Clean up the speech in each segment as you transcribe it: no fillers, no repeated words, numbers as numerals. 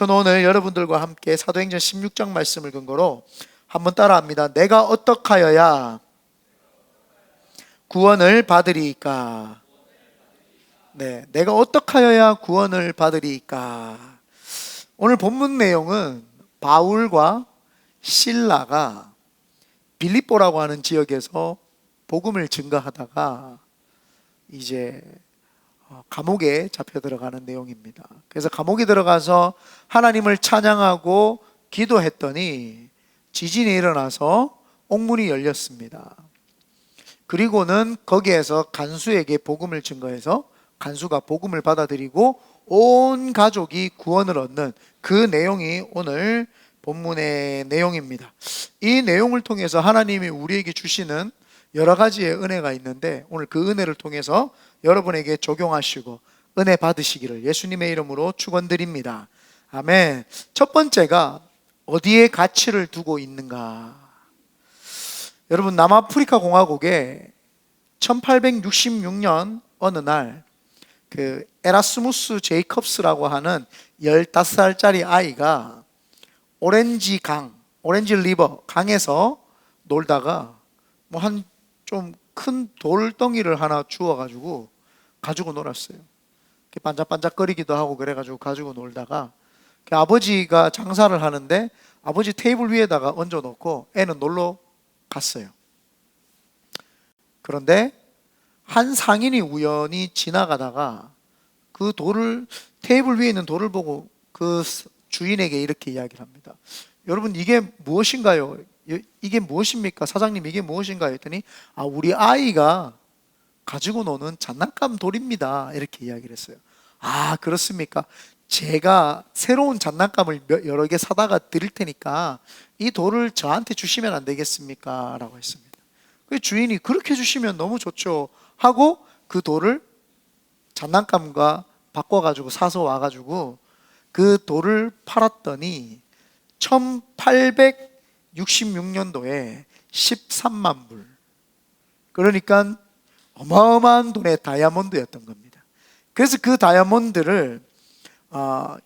저는 오늘 여러분들과 함께 사도행전 16장 말씀을 근거로 한번 따라합니다. 내가 어떡하여야 구원을 받으리이까? 네, 내가 어떡하여야 구원을 받으리이까? 오늘 본문 내용은 바울과 실라가 빌립보라고 하는 지역에서 복음을 증거하다가 이제 감옥에 잡혀 들어가는 내용입니다. 그래서 감옥에 들어가서 하나님을 찬양하고 기도했더니 지진이 일어나서 옥문이 열렸습니다. 그리고는 거기에서 간수에게 복음을 증거해서 간수가 복음을 받아들이고 온 가족이 구원을 얻는 그 내용이 오늘 본문의 내용입니다. 이 내용을 통해서 하나님이 우리에게 주시는 여러 가지의 은혜가 있는데 오늘 그 은혜를 통해서 여러분에게 적용하시고 은혜 받으시기를 예수님의 이름으로 축원드립니다. 아멘. 첫 번째가 어디에 가치를 두고 있는가? 여러분, 남아프리카 공화국에 1866년 어느 날 그 에라스무스 제이컵스라고 하는 15살짜리 아이가 오렌지 리버 강에서 놀다가 뭐 한 좀 큰 돌덩이를 하나 주워가지고 가지고 놀았어요. 반짝반짝거리기도 하고 그래가지고 가지고 놀다가 아버지가 장사를 하는데 아버지 테이블 위에다가 얹어놓고 애는 놀러 갔어요. 그런데 한 상인이 우연히 지나가다가 그 돌을, 테이블 위에 있는 돌을 보고 그 주인에게 이렇게 이야기를 합니다. 여러분, 이게 무엇인가요? 이게 무엇입니까? 사장님, 이게 무엇인가요? 했더니 우리 아이가 가지고 노는 장난감 돌입니다. 이렇게 이야기를 했어요. 그렇습니까? 제가 새로운 장난감을 여러 개 사다가 드릴 테니까 이 돌을 저한테 주시면 안 되겠습니까? 라고 했습니다. 그 주인이 그렇게 주시면 너무 좋죠 하고 그 돌을 장난감과 바꿔가지고 사서 와가지고 그 돌을 팔았더니 1866년도에 13만 불, 그러니까 어마어마한 돈의 다이아몬드였던 겁니다. 그래서 그 다이아몬드를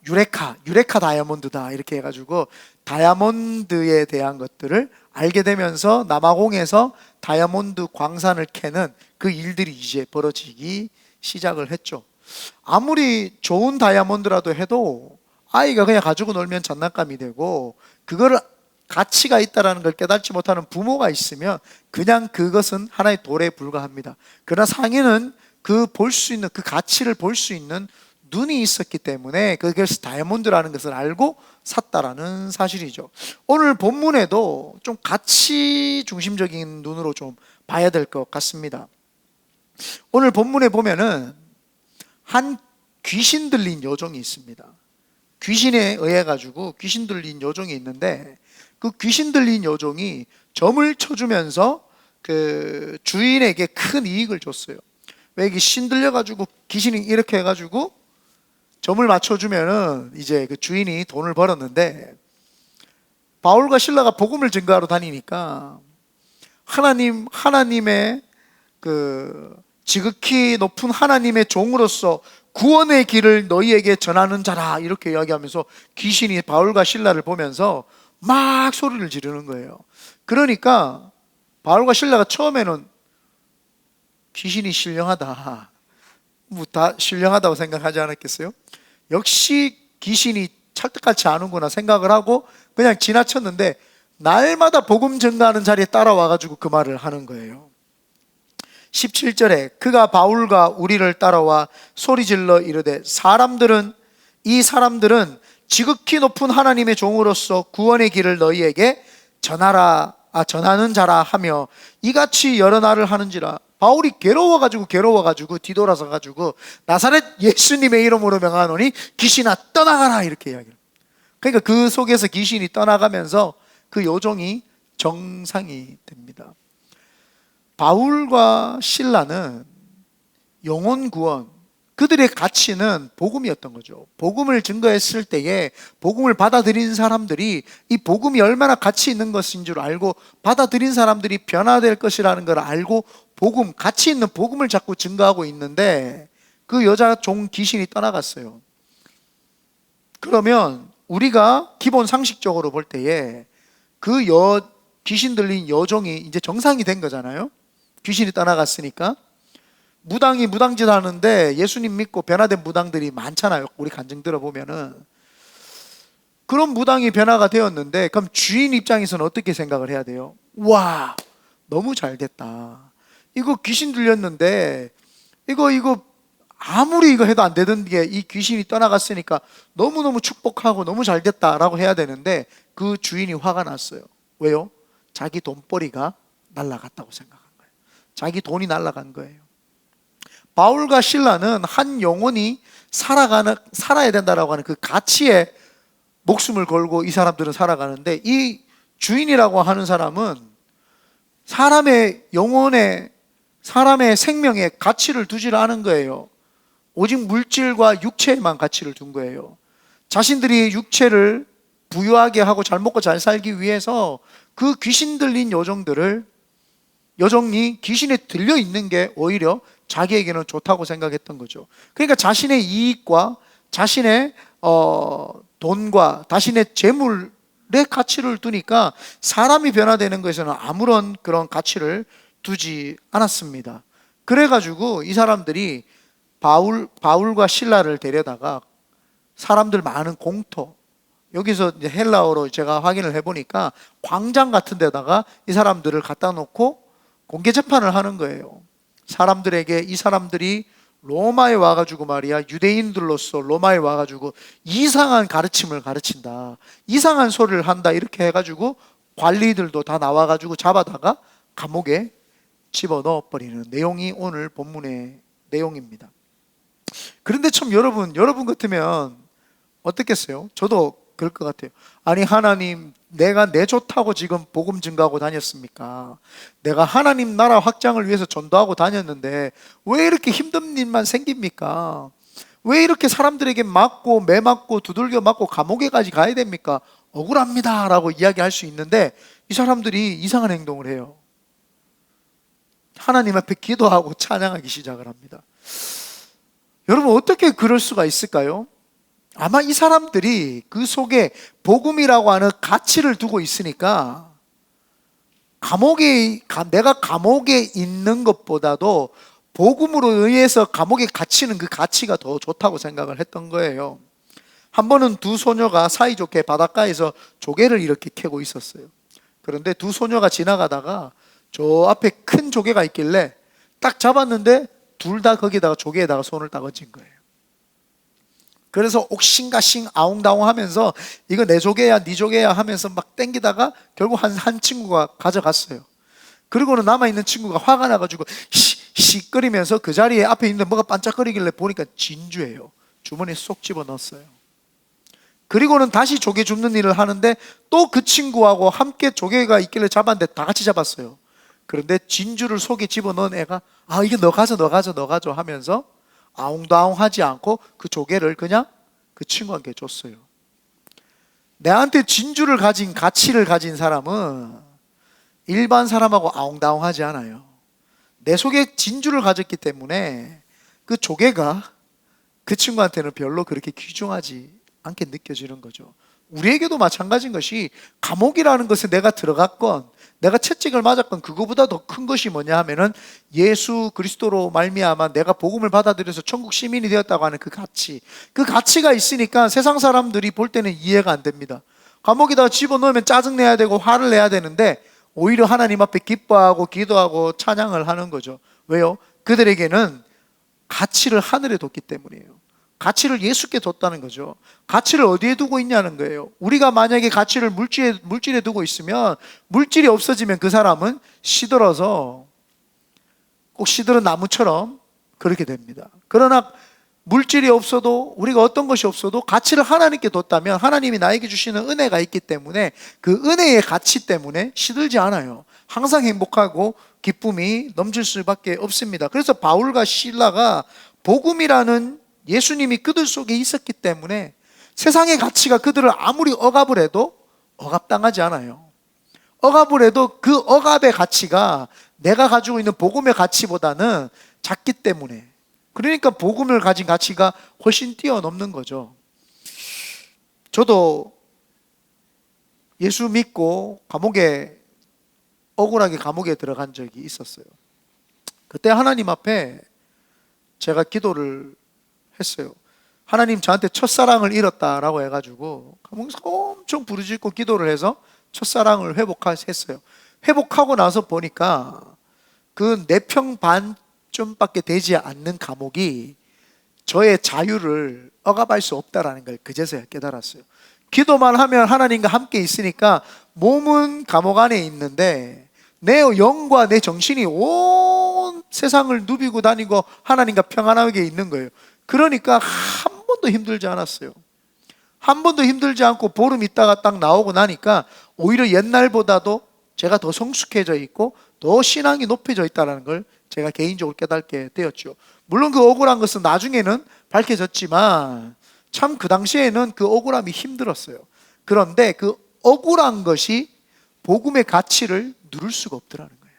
유레카 다이아몬드다 이렇게 해가지고 다이아몬드에 대한 것들을 알게 되면서 남아공에서 다이아몬드 광산을 캐는 그 일들이 이제 벌어지기 시작을 했죠. 아무리 좋은 다이아몬드라도 해도 아이가 그냥 가지고 놀면 장난감이 되고 그거를 가치가 있다는 걸 깨닫지 못하는 부모가 있으면 그냥 그것은 하나의 돌에 불과합니다. 그러나 상인은 그 가치를 볼 수 있는 눈이 있었기 때문에 그것을 다이아몬드라는 것을 알고 샀다라는 사실이죠. 오늘 본문에도 좀 가치 중심적인 눈으로 좀 봐야 될 것 같습니다. 오늘 본문에 보면은 한 귀신 들린 여종이 있습니다. 귀신에 의해 가지고 귀신 들린 여종이 있는데 그 귀신 들린 여종이 점을 쳐주면서 그 주인에게 큰 이익을 줬어요. 왜 이게 신 들려가지고 귀신이 이렇게 해가지고 점을 맞춰주면은 이제 그 주인이 돈을 벌었는데 바울과 실라가 복음을 증거하러 다니니까 하나님의 그 지극히 높은 하나님의 종으로서 구원의 길을 너희에게 전하는 자라 이렇게 이야기하면서 귀신이 바울과 실라를 보면서 막 소리를 지르는 거예요. 그러니까 바울과 실라가 처음에는 귀신이 신령하다, 다 신령하다고 생각하지 않았겠어요? 역시 귀신이 찰떡같이 아는구나 생각을 하고 그냥 지나쳤는데 날마다 복음 증거하는 자리에 따라와가지고 그 말을 하는 거예요. 17절에 그가 바울과 우리를 따라와 소리질러 이르되 이 사람들은 지극히 높은 하나님의 종으로서 구원의 길을 너희에게 전하는 자라 하며 이같이 여러 날을 하는지라. 바울이 괴로워가지고 뒤돌아서가지고 나사렛 예수님의 이름으로 명하노니 귀신아 떠나가라 이렇게 이야기해요. 그러니까 그 속에서 귀신이 떠나가면서 그 여종이 정상이 됩니다. 바울과 실라는 영혼 구원, 그들의 가치는 복음이었던 거죠. 복음을 증거했을 때에 복음을 받아들인 사람들이 이 복음이 얼마나 가치 있는 것인 줄 알고 받아들인 사람들이 변화될 것이라는 걸 알고 가치 있는 복음을 자꾸 증거하고 있는데 그 여자 종 귀신이 떠나갔어요. 그러면 우리가 기본 상식적으로 볼 때에 그 귀신 들린 여종이 이제 정상이 된 거잖아요. 귀신이 떠나갔으니까. 무당이 무당짓 하는데 예수님 믿고 변화된 무당들이 많잖아요. 우리 간증 들어보면은. 그런 무당이 변화가 되었는데 그럼 주인 입장에서는 어떻게 생각을 해야 돼요? 와, 너무 잘 됐다. 이거 귀신 들렸는데 이거 아무리 이거 해도 안 되던 게 이 귀신이 떠나갔으니까 너무너무 축복하고 너무 잘 됐다라고 해야 되는데 그 주인이 화가 났어요. 왜요? 자기 돈벌이가 날아갔다고 생각한 거예요. 자기 돈이 날아간 거예요. 바울과 실라는 한 영혼이 살아야 된다라고 하는 그 가치에 목숨을 걸고 이 사람들은 살아가는데, 이 주인이라고 하는 사람은 사람의 영혼에, 사람의 생명에 가치를 두질 않은 거예요. 오직 물질과 육체에만 가치를 둔 거예요. 자신들이 육체를 부유하게 하고 잘 먹고 잘 살기 위해서 그 귀신 들린 여종이 귀신에 들려 있는 게 오히려 자기에게는 좋다고 생각했던 거죠. 그러니까 자신의 이익과 자신의 돈과 자신의 재물의 가치를 두니까 사람이 변화되는 것에는 아무런 그런 가치를 두지 않았습니다. 그래가지고 이 사람들이 바울과 실라를 데려다가 사람들 많은 공터, 여기서 이제 헬라어로 제가 확인을 해보니까 광장 같은 데다가 이 사람들을 갖다 놓고 공개 재판을 하는 거예요. 사람들에게 이 사람들이 로마에 와가지고 말이야, 유대인들로서 로마에 와가지고 이상한 가르침을 가르친다, 이상한 소리를 한다, 이렇게 해가지고 관리들도 다 나와가지고 잡아다가 감옥에 집어넣어 버리는 내용이 오늘 본문의 내용입니다. 그런데 참 여러분 같으면 어떻겠어요? 저도 그럴 것 같아요. 아니, 하나님, 내가 내 좋다고 지금 복음 증거하고 다녔습니까? 내가 하나님 나라 확장을 위해서 전도하고 다녔는데 왜 이렇게 힘든 일만 생깁니까? 왜 이렇게 사람들에게 맞고 매맞고 두들겨 맞고 감옥에까지 가야 됩니까? 억울합니다 라고 이야기할 수 있는데, 이 사람들이 이상한 행동을 해요. 하나님 앞에 기도하고 찬양하기 시작을 합니다. 여러분, 어떻게 그럴 수가 있을까요? 아마 이 사람들이 그 속에 복음이라고 하는 가치를 두고 있으니까 내가 감옥에 있는 것보다도 복음으로 의해서 감옥에 갇히는 그 가치가 더 좋다고 생각을 했던 거예요. 한 번은 두 소녀가 사이좋게 바닷가에서 조개를 이렇게 캐고 있었어요. 그런데 두 소녀가 지나가다가 저 앞에 큰 조개가 있길래 딱 잡았는데 둘 다 거기다가 조개에다가 손을 딱 얹은 거예요. 그래서 옥신가신 아웅다웅 하면서 이거 내 조개야 네 조개야 하면서 막 땡기다가 결국 한 친구가 가져갔어요. 그리고는 남아있는 친구가 화가 나가지고 씩거리면서 그 자리에 앞에 있는데 뭐가 반짝거리길래 보니까 진주예요. 주머니에 쏙 집어넣었어요. 그리고는 다시 조개 줍는 일을 하는데 또 그 친구하고 함께 조개가 있길래 잡았는데 다 같이 잡았어요. 그런데 진주를 속에 집어넣은 애가 이게 너 가져 하면서 아웅다웅하지 않고 그 조개를 그냥 그 친구한테 줬어요. 내한테 진주를 가진 가치를 가진 사람은 일반 사람하고 아웅다웅하지 않아요. 내 속에 진주를 가졌기 때문에 그 조개가 그 친구한테는 별로 그렇게 귀중하지 않게 느껴지는 거죠. 우리에게도 마찬가지인 것이, 감옥이라는 것에 내가 들어갔건 내가 채찍을 맞았건 그거보다 더 큰 것이 뭐냐 하면은 예수 그리스도로 말미암아 내가 복음을 받아들여서 천국 시민이 되었다고 하는 그 가치, 그 가치가 있으니까 세상 사람들이 볼 때는 이해가 안 됩니다. 감옥에다가 집어넣으면 짜증내야 되고 화를 내야 되는데 오히려 하나님 앞에 기뻐하고 기도하고 찬양을 하는 거죠. 왜요? 그들에게는 가치를 하늘에 뒀기 때문이에요. 가치를 예수께 뒀다는 거죠. 가치를 어디에 두고 있냐는 거예요. 우리가 만약에 가치를 물질에 두고 있으면, 물질이 없어지면 그 사람은 시들어서 꼭 시들은 나무처럼 그렇게 됩니다. 그러나 물질이 없어도, 우리가 어떤 것이 없어도 가치를 하나님께 뒀다면 하나님이 나에게 주시는 은혜가 있기 때문에 그 은혜의 가치 때문에 시들지 않아요. 항상 행복하고 기쁨이 넘칠 수밖에 없습니다. 그래서 바울과 실라가 복음이라는 예수님이 그들 속에 있었기 때문에 세상의 가치가 그들을 아무리 억압을 해도 억압당하지 않아요. 억압을 해도 그 억압의 가치가 내가 가지고 있는 복음의 가치보다는 작기 때문에, 그러니까 복음을 가진 가치가 훨씬 뛰어넘는 거죠. 저도 예수 믿고 억울하게 감옥에 들어간 적이 있었어요. 그때 하나님 앞에 제가 기도를 했어요. 하나님, 저한테 첫사랑을 잃었다라고 해가지고 감옥에서 엄청 부르짖고 기도를 해서 첫사랑을 회복했어요. 회복하고 나서 보니까 그 4평 반쯤밖에 되지 않는 감옥이 저의 자유를 억압할 수 없다라는 걸 그제서야 깨달았어요. 기도만 하면 하나님과 함께 있으니까 몸은 감옥 안에 있는데 내 영과 내 정신이 온 세상을 누비고 다니고 하나님과 평안하게 있는 거예요. 그러니까 한 번도 힘들지 않았어요. 한 번도 힘들지 않고 보름 있다가 딱 나오고 나니까 오히려 옛날보다도 제가 더 성숙해져 있고 더 신앙이 높여져 있다는 걸 제가 개인적으로 깨닫게 되었죠. 물론 그 억울한 것은 나중에는 밝혀졌지만 참 그 당시에는 그 억울함이 힘들었어요. 그런데 그 억울한 것이 복음의 가치를 누를 수가 없더라는 거예요.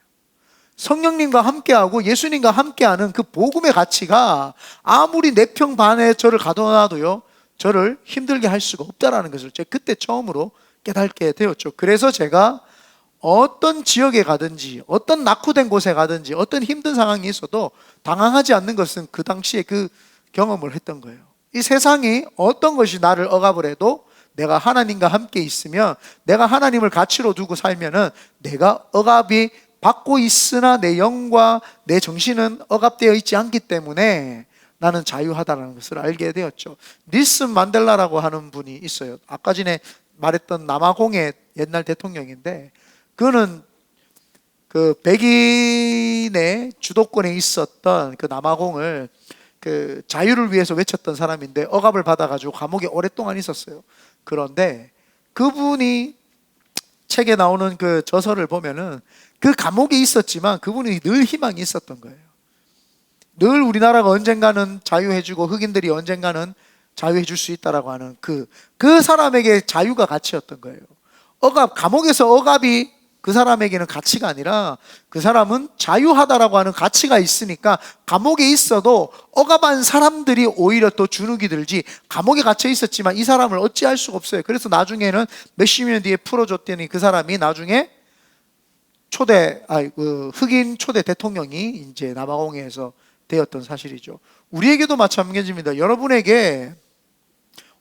성령님과 함께하고 예수님과 함께하는 그 복음의 가치가 아무리 4평 반에 저를 가둬놔도요, 저를 힘들게 할 수가 없다는 것을 제가 그때 처음으로 깨닫게 되었죠. 그래서 제가 어떤 지역에 가든지 어떤 낙후된 곳에 가든지 어떤 힘든 상황이 있어도 당황하지 않는 것은 그 당시에 그 경험을 했던 거예요. 이 세상이 어떤 것이 나를 억압을 해도 내가 하나님과 함께 있으면, 내가 하나님을 가치로 두고 살면은 내가 억압이 받고 있으나 내 영과 내 정신은 억압되어 있지 않기 때문에 나는 자유하다는 것을 알게 되었죠. 닐슨 만델라라고 하는 분이 있어요. 아까 전에 말했던 남아공의 옛날 대통령인데, 그는 그 백인의 주도권에 있었던 그 남아공을 그 자유를 위해서 외쳤던 사람인데 억압을 받아가지고 감옥에 오랫동안 있었어요. 그런데 그분이 책에 나오는 그 저서를 보면은 그 감옥에 있었지만 그분이 늘 희망이 있었던 거예요. 늘 우리나라가 언젠가는 자유해주고 흑인들이 언젠가는 자유해줄 수 있다라고 하는 그 사람에게 자유가 가치였던 거예요. 감옥에서 억압이 그 사람에게는 가치가 아니라 그 사람은 자유하다라고 하는 가치가 있으니까 감옥에 있어도 억압한 사람들이 오히려 또 주눅이 들지, 감옥에 갇혀 있었지만 이 사람을 어찌할 수가 없어요. 그래서 나중에는 몇십 년 뒤에 풀어줬더니 그 사람이 나중에 흑인 초대 대통령이 이제 남아공에서 되었던 사실이죠. 우리에게도 마찬가지입니다. 여러분에게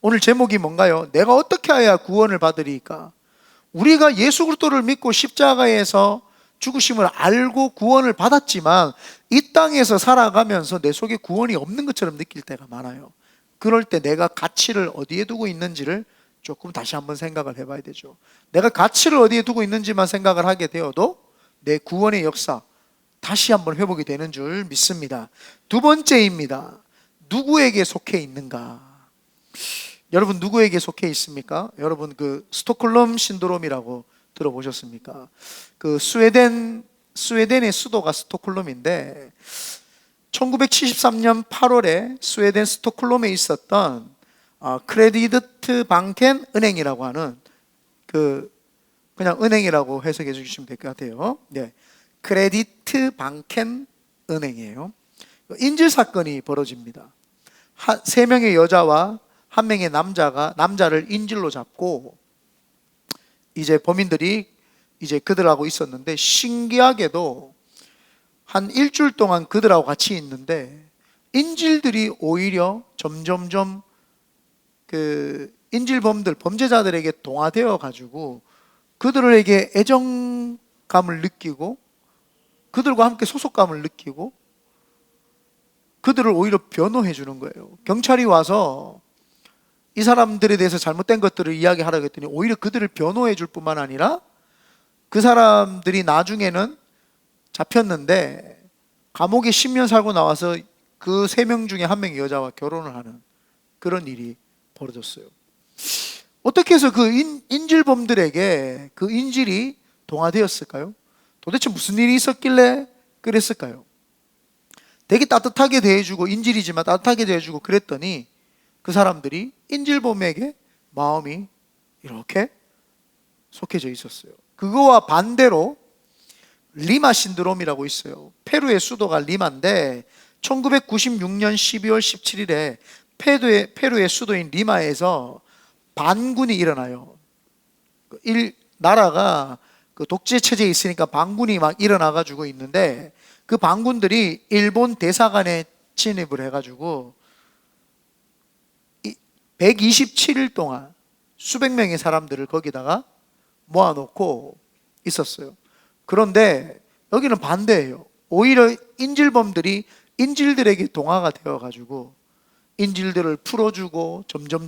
오늘 제목이 뭔가요? 내가 어떻게 해야 구원을 받으리까? 우리가 예수 그리스도를 믿고 십자가에서 죽으심을 알고 구원을 받았지만 이 땅에서 살아가면서 내 속에 구원이 없는 것처럼 느낄 때가 많아요. 그럴 때 내가 가치를 어디에 두고 있는지를 조금 다시 한번 생각을 해봐야 되죠. 내가 가치를 어디에 두고 있는지만 생각을 하게 되어도 내 구원의 역사 다시 한번 회복이 되는 줄 믿습니다. 두 번째입니다. 누구에게 속해 있는가? 여러분, 누구에게 속해 있습니까? 여러분, 그 스톡홀름 신드롬이라고 들어보셨습니까? 그 스웨덴의 수도가 스톡홀름인데 1973년 8월에 스웨덴 스톡홀름에 있었던 크레디트 방켄 은행이라고 하는 그냥 은행이라고 해석해 주시면 될 것 같아요. 네, 크레디트 방켄 은행이에요. 인질 사건이 벌어집니다. 3명의 여자와 1명의 남자를 인질로 잡고 이제 범인들이 이제 그들하고 있었는데, 신기하게도 한 일주일 동안 그들하고 같이 있는데 인질들이 오히려 점점점 그 범죄자들에게 동화되어 가지고 그들에게 애정감을 느끼고 그들과 함께 소속감을 느끼고 그들을 오히려 변호해 주는 거예요. 경찰이 와서 이 사람들에 대해서 잘못된 것들을 이야기하라고 했더니 오히려 그들을 변호해 줄 뿐만 아니라 그 사람들이 나중에는 잡혔는데 감옥에 10년 살고 나와서 그 3명 중에 1명의 여자와 결혼을 하는 그런 일이 벌어졌어요. 어떻게 해서 그 인질범들에게 그 인질이 동화되었을까요? 도대체 무슨 일이 있었길래 그랬을까요? 되게 따뜻하게 대해주고, 인질이지만 따뜻하게 대해주고 그랬더니 그 사람들이 인질범에게 마음이 이렇게 속해져 있었어요. 그거와 반대로 리마 신드롬이라고 있어요. 페루의 수도가 리마인데 1996년 12월 17일에 페루의 수도인 리마에서 반군이 일어나요. 나라가 그 독재 체제에 있으니까 반군이 막 일어나 가지고 있는데, 그 반군들이 일본 대사관에 진입을 해 가지고 127일 동안 수백 명의 사람들을 거기다가 모아놓고 있었어요. 그런데 여기는 반대예요. 오히려 인질범들이 인질들에게 동화가 되어가지고 인질들을 풀어주고 점점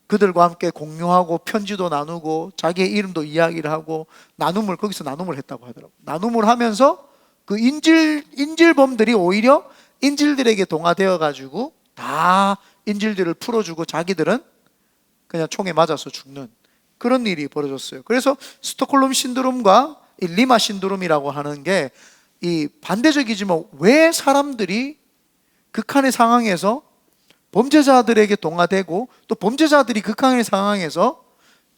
그들과 함께 공유하고 편지도 나누고 자기의 이름도 이야기를 하고 거기서 나눔을 했다고 하더라고요. 나눔을 하면서 그 인질범들이 오히려 인질들에게 동화되어가지고 다 인질들을 풀어주고 자기들은 그냥 총에 맞아서 죽는 그런 일이 벌어졌어요. 그래서 스톡홀름 신드롬과 이 리마 신드롬이라고 하는 게 이 반대적이지만, 왜 사람들이 극한의 상황에서 범죄자들에게 동화되고 또 범죄자들이 극한의 상황에서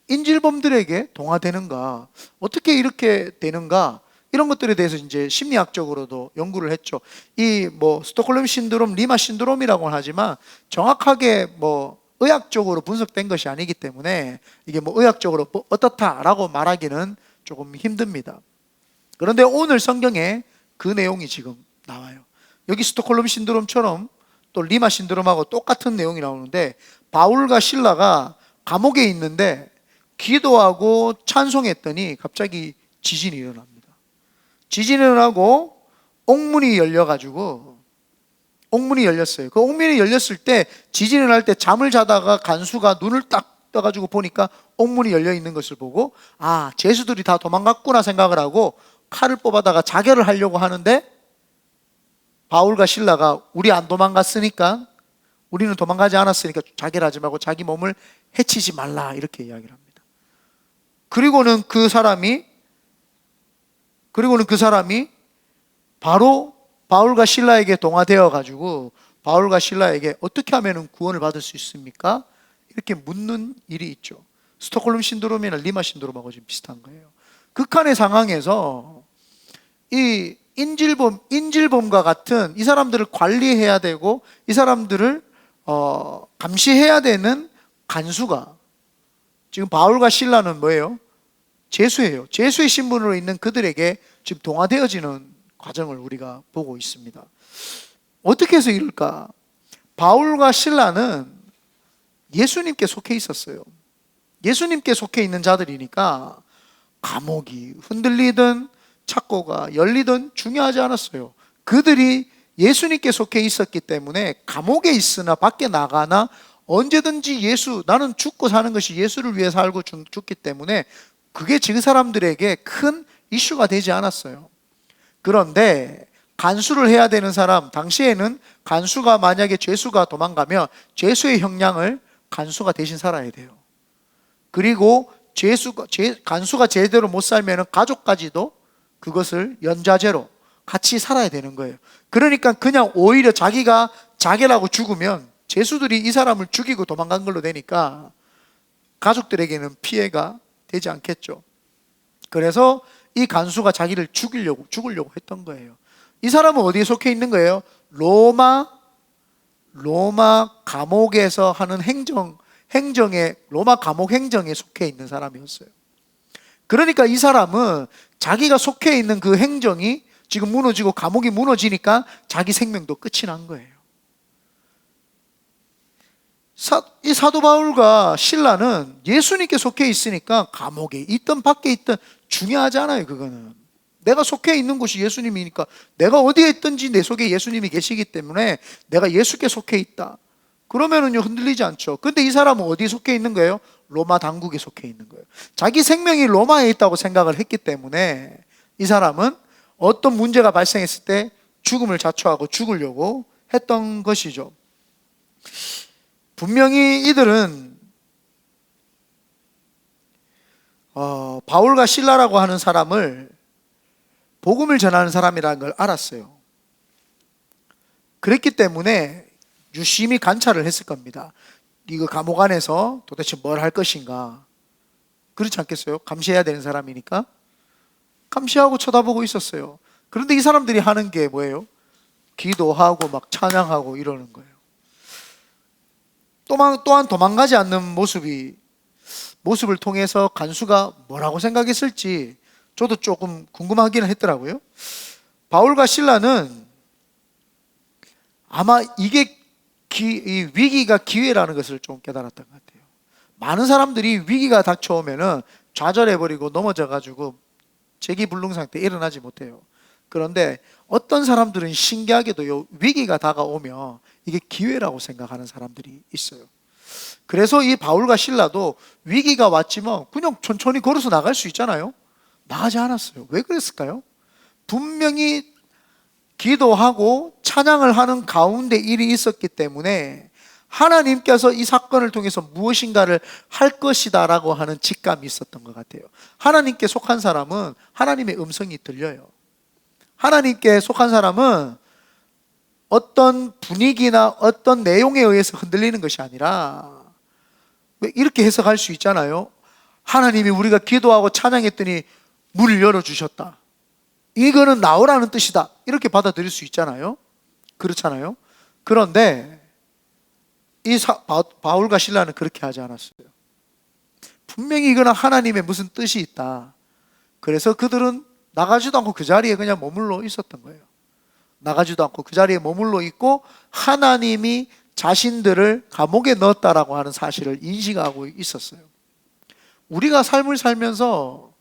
인질범들에게 동화되는가, 어떻게 이렇게 되는가, 이런 것들에 대해서 이제 심리학적으로도 연구를 했죠. 이 스톡홀름 신드롬, 리마 신드롬이라고는 하지만 정확하게 의학적으로 분석된 것이 아니기 때문에 이게 의학적으로 어떻다라고 말하기는 조금 힘듭니다. 그런데 오늘 성경에 그 내용이 지금 나와요. 여기 스톡홀름 신드롬처럼 또 리마 신드롬하고 똑같은 내용이 나오는데, 바울과 실라가 감옥에 있는데 기도하고 찬송했더니 갑자기 지진이 일어납니다. 지진이 일어나고 옥문이 열렸어요. 그 옥문이 열렸을 때, 지진이 날 때 잠을 자다가 간수가 눈을 딱 떠가지고 보니까 옥문이 열려 있는 것을 보고, 아, 죄수들이 다 도망갔구나 생각을 하고 칼을 뽑아다가 자결을 하려고 하는데, 바울과 실라가 우리 안 도망갔으니까, 우리는 도망가지 않았으니까 자결하지 말고 자기 몸을 해치지 말라, 이렇게 이야기를 합니다. 그리고는 그 사람이 바로 바울과 실라에게 동화되어 가지고 바울과 실라에게 어떻게 하면 구원을 받을 수 있습니까? 이렇게 묻는 일이 있죠. 스톡홀름 신드롬이나 리마 신드롬하고 좀 비슷한 거예요. 극한의 상황에서 이 인질범과 같은 이 사람들을 관리해야 되고 이 사람들을 감시해야 되는 간수가, 지금 바울과 실라는 뭐예요? 죄수예요. 죄수의 신분으로 있는 그들에게 지금 동화되어지는 과정을 우리가 보고 있습니다. 어떻게 해서 이럴까? 바울과 실라는 예수님께 속해 있었어요. 예수님께 속해 있는 자들이니까 감옥이 흔들리든 착고가 열리든 중요하지 않았어요. 그들이 예수님께 속해 있었기 때문에 감옥에 있으나 밖에 나가나 언제든지 나는 죽고 사는 것이 예수를 위해 살고 죽기 때문에 그게 그 사람들에게 큰 이슈가 되지 않았어요. 그런데 간수를 해야 되는 사람, 당시에는 간수가 만약에 죄수가 도망가면 죄수의 형량을 간수가 대신 살아야 돼요. 그리고 간수가 제대로 못 살면 가족까지도 그것을 연좌제로 같이 살아야 되는 거예요. 그러니까 그냥 오히려 자기가 자결하고 죽으면 죄수들이 이 사람을 죽이고 도망간 걸로 되니까 가족들에게는 피해가 되지 않겠죠. 그래서 이 간수가 자기를 죽으려고 했던 거예요. 이 사람은 어디에 속해 있는 거예요? 로마 감옥에서 하는 로마 감옥 행정에 속해 있는 사람이었어요. 그러니까 이 사람은 자기가 속해 있는 그 행정이 지금 무너지고 감옥이 무너지니까 자기 생명도 끝이 난 거예요. 이 사도 바울과 실라는 예수님께 속해 있으니까 감옥에 있든 밖에 있든 중요하지 않아요. 그거는 내가 속해 있는 곳이 예수님이니까, 내가 어디에 있든지 내 속에 예수님이 계시기 때문에 내가 예수께 속해 있다 그러면은요 흔들리지 않죠. 근데 이 사람은 어디에 속해 있는 거예요? 로마 당국에 속해 있는 거예요. 자기 생명이 로마에 있다고 생각을 했기 때문에 이 사람은 어떤 문제가 발생했을 때 죽음을 자초하고 죽으려고 했던 것이죠. 분명히 이들은 바울과 실라라고 하는 사람을 복음을 전하는 사람이라는 걸 알았어요. 그랬기 때문에 유심히 관찰을 했을 겁니다. 이거 감옥 안에서 도대체 뭘 할 것인가? 그렇지 않겠어요? 감시해야 되는 사람이니까 감시하고 쳐다보고 있었어요. 그런데 이 사람들이 하는 게 뭐예요? 기도하고 막 찬양하고 이러는 거예요. 또한 도망가지 않는 모습을 통해서 간수가 뭐라고 생각했을지 저도 조금 궁금하기는 했더라고요. 바울과 실라는 아마 이게 이 위기가 기회라는 것을 좀 깨달았던 것 같아요. 많은 사람들이 위기가 닥쳐오면은 좌절해버리고 넘어져가지고 재기불능 상태에 일어나지 못해요. 그런데 어떤 사람들은 신기하게도 위기가 다가오면 이게 기회라고 생각하는 사람들이 있어요. 그래서 이 바울과 실라도 위기가 왔지만 그냥 천천히 걸어서 나갈 수 있잖아요. 나가지 않았어요. 왜 그랬을까요? 분명히 기도하고 찬양을 하는 가운데 일이 있었기 때문에 하나님께서 이 사건을 통해서 무엇인가를 할 것이다 라고 하는 직감이 있었던 것 같아요. 하나님께 속한 사람은 하나님의 음성이 들려요. 하나님께 속한 사람은 어떤 분위기나 어떤 내용에 의해서 흔들리는 것이 아니라, 이렇게 해석할 수 있잖아요. 하나님이 우리가 기도하고 찬양했더니 문을 열어주셨다, 이거는 나오라는 뜻이다, 이렇게 받아들일 수 있잖아요. 그렇잖아요. 그런데 이 바울과 실라는 그렇게 하지 않았어요. 분명히 이거는 하나님의 무슨 뜻이 있다. 그래서 그들은 나가지도 않고 그 자리에 그냥 머물러 있었던 거예요. 나가지도 않고 그 자리에 머물러 있고 하나님이 자신들을 감옥에 넣었다라고 하는 사실을 인식하고 있었어요. 우리가 삶을 살면서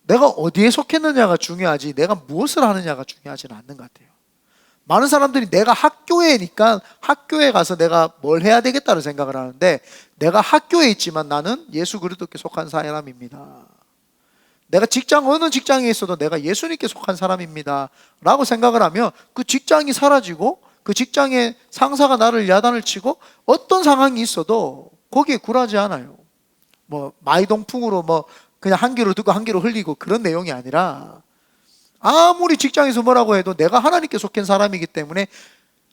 내가 어디에 속했느냐가 중요하지 내가 무엇을 하느냐가 중요하지는 않는 것 같아요. 많은 사람들이 내가 학교에니까 학교에 가서 내가 뭘 해야 되겠다는 생각을 하는데, 내가 학교에 있지만 나는 예수 그리스도께 속한 사람입니다. 내가 어느 직장에 있어도 내가 예수님께 속한 사람입니다 라고 생각을 하면 그 직장이 사라지고 그 직장의 상사가 나를 야단을 치고 어떤 상황이 있어도 거기에 굴하지 않아요. 마이동풍으로 그냥 한 귀로 듣고 한 귀로 흘리고 그런 내용이 아니라, 아무리 직장에서 뭐라고 해도 내가 하나님께 속한 사람이기 때문에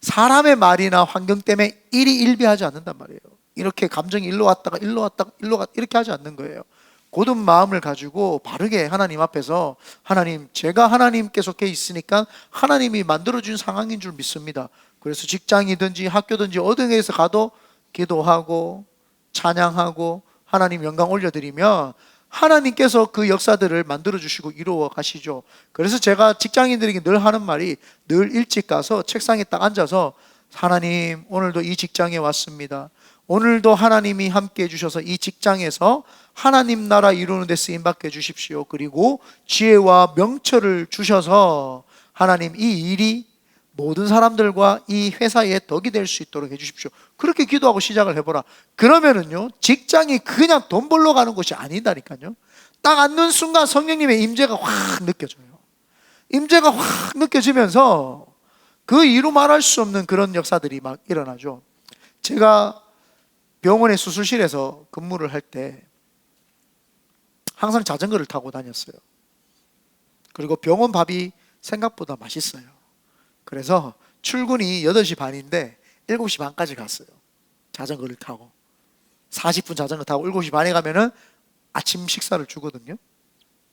사람의 말이나 환경 때문에 일이 일비하지 않는단 말이에요. 이렇게 감정이 일로 왔다가 이렇게 하지 않는 거예요. 곧은 마음을 가지고 바르게 하나님 앞에서, 하나님, 제가 하나님께 속해 있으니까 하나님이 만들어준 상황인 줄 믿습니다. 그래서 직장이든지 학교든지 어느 데에서 가도 기도하고 찬양하고 하나님 영광 올려드리면 하나님께서 그 역사들을 만들어주시고 이루어 가시죠. 그래서 제가 직장인들에게 늘 하는 말이, 늘 일찍 가서 책상에 딱 앉아서, 하나님, 오늘도 이 직장에 왔습니다. 오늘도 하나님이 함께 해주셔서 이 직장에서 하나님 나라 이루는 데 쓰임받게 해주십시오. 그리고 지혜와 명철을 주셔서 하나님 이 일이 모든 사람들과 이 회사에 덕이 될 수 있도록 해주십시오. 그렇게 기도하고 시작을 해보라. 그러면은요, 직장이 그냥 돈 벌러 가는 곳이 아니다니까요. 딱 앉는 순간 성령님의 임재가 확 느껴져요. 임재가 확 느껴지면서 그 이루 말할 수 없는 그런 역사들이 막 일어나죠. 제가 병원의 수술실에서 근무를 할 때 항상 자전거를 타고 다녔어요. 그리고 병원 밥이 생각보다 맛있어요. 그래서 출근이 8시 반인데 7시 반까지 갔어요. 자전거를 타고 40분 자전거 타고 7시 반에 가면은 아침 식사를 주거든요.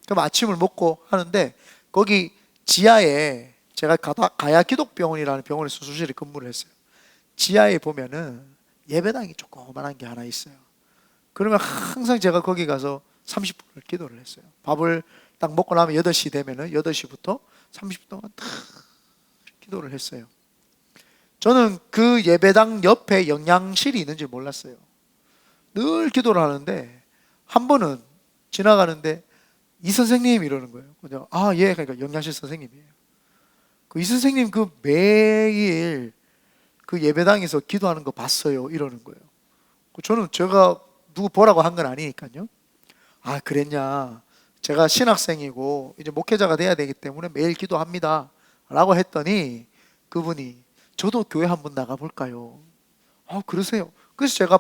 그럼 아침을 먹고 하는데, 거기 지하에, 제가 가야 기독병원이라는 병원의 수술실에 근무를 했어요. 지하에 보면은 예배당이 조그만한 게 하나 있어요. 그러면 항상 제가 거기 가서 30분을 기도를 했어요. 밥을 딱 먹고 나면 8시 되면은 8시부터 30분 동안 딱 기도를 했어요. 저는 그 예배당 옆에 영양실이 있는지 몰랐어요. 늘 기도를 하는데 한 번은 지나가는데 이 선생님 이러는 거예요. 그냥 예, 그러니까 영양실 선생님이에요. 이 선생님 매일 그 예배당에서 기도하는 거 봤어요, 이러는 거예요. 저는 제가 누구 보라고 한 건 아니니까요. 그랬냐, 제가 신학생이고 이제 목회자가 돼야 되기 때문에 매일 기도합니다 라고 했더니 그분이, 저도 교회 한번 나가볼까요? 그러세요. 그래서 제가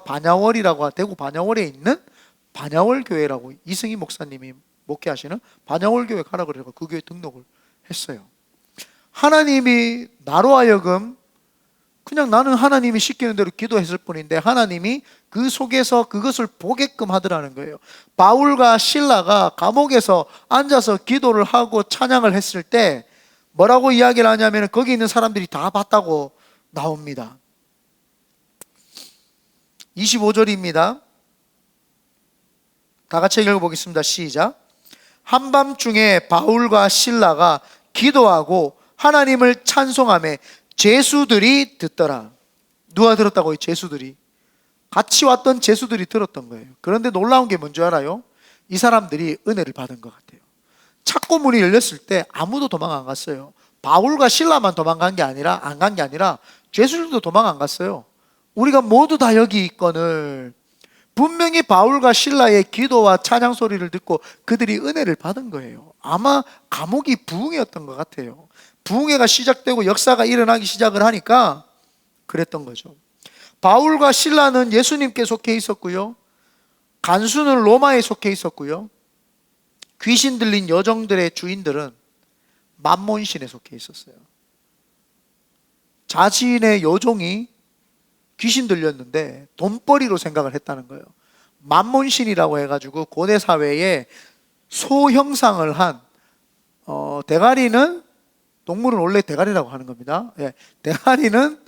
대구 반야월에 있는 반야월 교회라고, 이승희 목사님이 목회하시는 반야월 교회 가라 그래서 그 교회 등록을 했어요. 하나님이 나로 하여금 그냥 나는 하나님이 시키는 대로 기도했을 뿐인데 하나님이 그 속에서 그것을 보게끔 하더라는 거예요. 바울과 실라가 감옥에서 앉아서 기도를 하고 찬양을 했을 때 뭐라고 이야기를 하냐면, 거기 있는 사람들이 다 봤다고 나옵니다. 25절입니다. 다 같이 읽어보겠습니다. 시작. 한밤중에 바울과 실라가 기도하고 하나님을 찬송하며 제수들이 듣더라. 누가 들었다고요? 제수들이. 같이 왔던 제수들이 들었던 거예요. 그런데 놀라운 게 뭔지 알아요? 이 사람들이 은혜를 받은 것 같아요. 창고 문이 열렸을 때 아무도 도망 안 갔어요. 바울과 실라만 도망간 게 아니라, 안 간 게 아니라 제수들도 도망 안 갔어요. 우리가 모두 다 여기 있거늘 분명히 바울과 실라의 기도와 찬양 소리를 듣고 그들이 은혜를 받은 거예요. 아마 감옥이 부흥회였던 것 같아요. 부흥회가 시작되고 역사가 일어나기 시작을 하니까 그랬던 거죠. 바울과 실라는 예수님께 속해 있었고요, 간수는 로마에 속해 있었고요, 귀신 들린 여종들의 주인들은 만몬신에 속해 있었어요. 자신의 여종이 귀신 들렸는데 돈벌이로 생각을 했다는 거예요. 만몬신이라고 해가지고 고대 사회에 소 형상을 한 대가리는, 동물은 원래 대가리라고 하는 겁니다. 예, 대가리는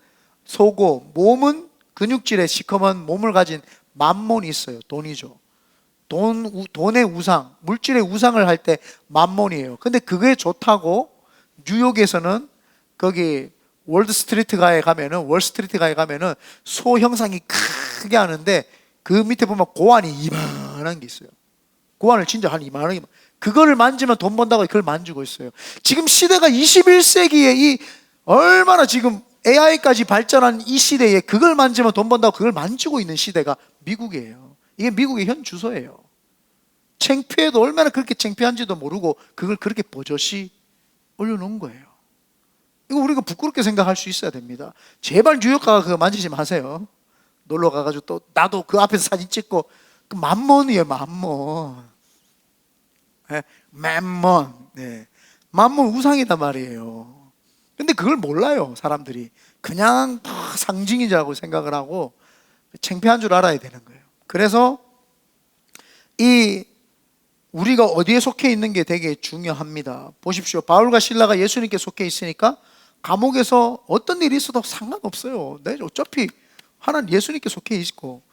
소고 몸은 근육질의 시커먼 몸을 가진 만몬이 있어요. 돈이죠. 돈의 우상, 물질의 우상을 할 때 만몬이에요. 근데 그게 좋다고 뉴욕에서는 거기 월스트리트가에 가면은 소 형상이 크게 하는데 그 밑에 보면 고환이 이만한 게 있어요. 고환을 진짜 한 이만한 게, 그거를 만지면 돈 번다고 그걸 만지고 있어요. 지금 시대가 21세기에 이 얼마나 지금 AI까지 발전한 이 시대에 그걸 만지면 돈 번다고 그걸 만지고 있는 시대가 미국이에요. 이게 미국의 현 주소예요. 창피해도 얼마나 그렇게 창피한지도 모르고 그걸 그렇게 버젓이 올려놓은 거예요. 이거 우리가 부끄럽게 생각할 수 있어야 됩니다. 제발 뉴욕 가서 그거 만지지 마세요. 놀러 가가지고 또 나도 그 앞에서 사진 찍고, 그 만몬이에요. 만몬. 네, 만몬. 네. 만몬 우상이단 말이에요. 근데 그걸 몰라요. 사람들이 그냥 다 상징이라고 생각을 하고 창피한 줄 알아야 되는 거예요. 그래서 이 우리가 어디에 속해 있는 게 되게 중요합니다. 보십시오. 바울과 실라가 예수님께 속해 있으니까 감옥에서 어떤 일이 있어도 상관없어요. 네, 어차피 하나는 예수님께 속해 있고,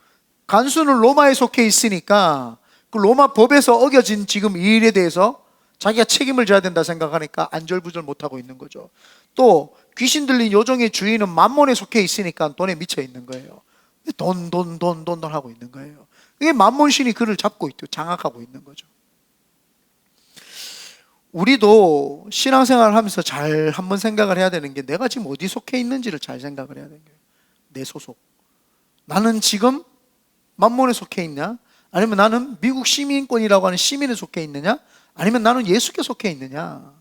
간수는 로마에 속해 있으니까 그 로마 법에서 어겨진 지금 이 일에 대해서 자기가 책임을 져야 된다 생각하니까 안절부절 못하고 있는 거죠. 또 귀신 들린 요정의 주인은 만몬에 속해 있으니까 돈에 미쳐 있는 거예요. 돈 하고 있는 거예요. 이게 만몬신이 그를 잡고 있고 장악하고 있는 거죠. 우리도 신앙생활을 하면서 잘 한번 생각을 해야 되는 게, 내가 지금 어디 속해 있는지를 잘 생각을 해야 되는 거예요. 내 소속. 나는 지금 만몬에 속해 있냐? 아니면 나는 미국 시민권이라고 하는 시민에 속해 있느냐? 아니면 나는 예수께 속해 있느냐?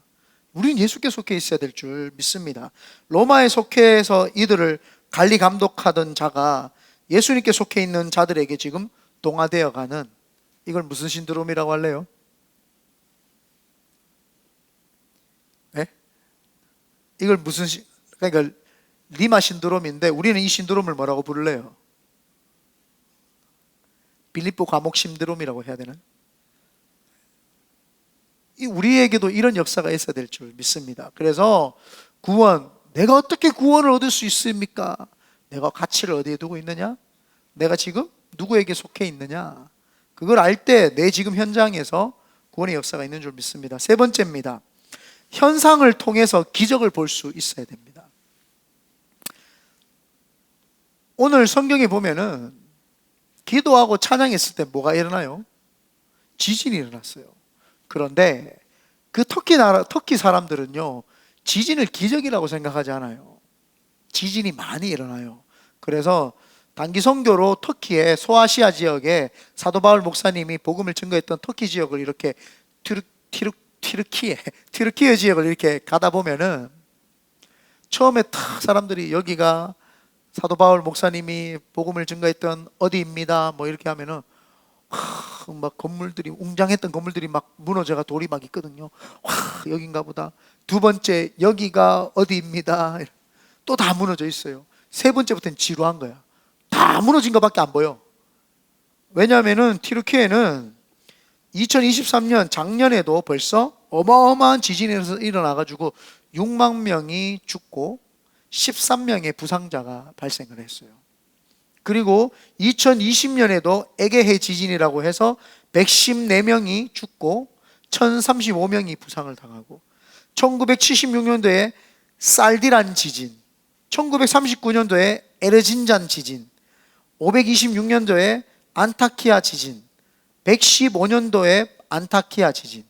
우리는 예수께 속해 있어야 될 줄 믿습니다. 로마에 속해서 이들을 관리 감독하던 자가 예수님께 속해 있는 자들에게 지금 동화되어 가는, 이걸 무슨 신드롬이라고 할래요? 네? 이걸 무슨 그러니까 리마 신드롬인데 우리는 이 신드롬을 뭐라고 부를래요? 빌립보 감옥 신드롬이라고 해야 되나? 우리에게도 이런 역사가 있어야 될 줄 믿습니다. 그래서 구원, 내가 어떻게 구원을 얻을 수 있습니까? 내가 가치를 어디에 두고 있느냐? 내가 지금 누구에게 속해 있느냐? 그걸 알 때 내 지금 현장에서 구원의 역사가 있는 줄 믿습니다. 세 번째입니다. 현상을 통해서 기적을 볼 수 있어야 됩니다. 오늘 성경에 보면은 기도하고 찬양했을 때 뭐가 일어나요? 지진이 일어났어요. 그런데 그 터키 사람들은요, 지진을 기적이라고 생각하지 않아요. 지진이 많이 일어나요. 그래서 단기 선교로 터키의 소아시아 지역에 사도 바울 목사님이 복음을 증거했던 터키 지역을 이렇게 튀르키예 지역을 이렇게 가다 보면은 처음에 탁 사람들이 여기가 사도 바울 목사님이 복음을 증거했던 어디입니다 뭐 이렇게 하면은 막 건물들이, 웅장했던 건물들이 막 무너져가 돌이 막 있거든요. 여긴가 보다. 두 번째, 여기가 어디입니다. 또 다 무너져 있어요. 세 번째부터는 지루한 거야. 다 무너진 것밖에 안 보여. 왜냐하면은 튀르키예는 2023년 작년에도 벌써 어마어마한 지진이 일어나가지고 6만 명이 죽고 13명의 부상자가 발생을 했어요. 그리고 2020년에도 에게해 지진이라고 해서 114명이 죽고 1035명이 부상을 당하고, 1976년도에 살디란 지진, 1939년도에 에르진잔 지진, 526년도에 안타키아 지진, 115년도에 안타키아 지진,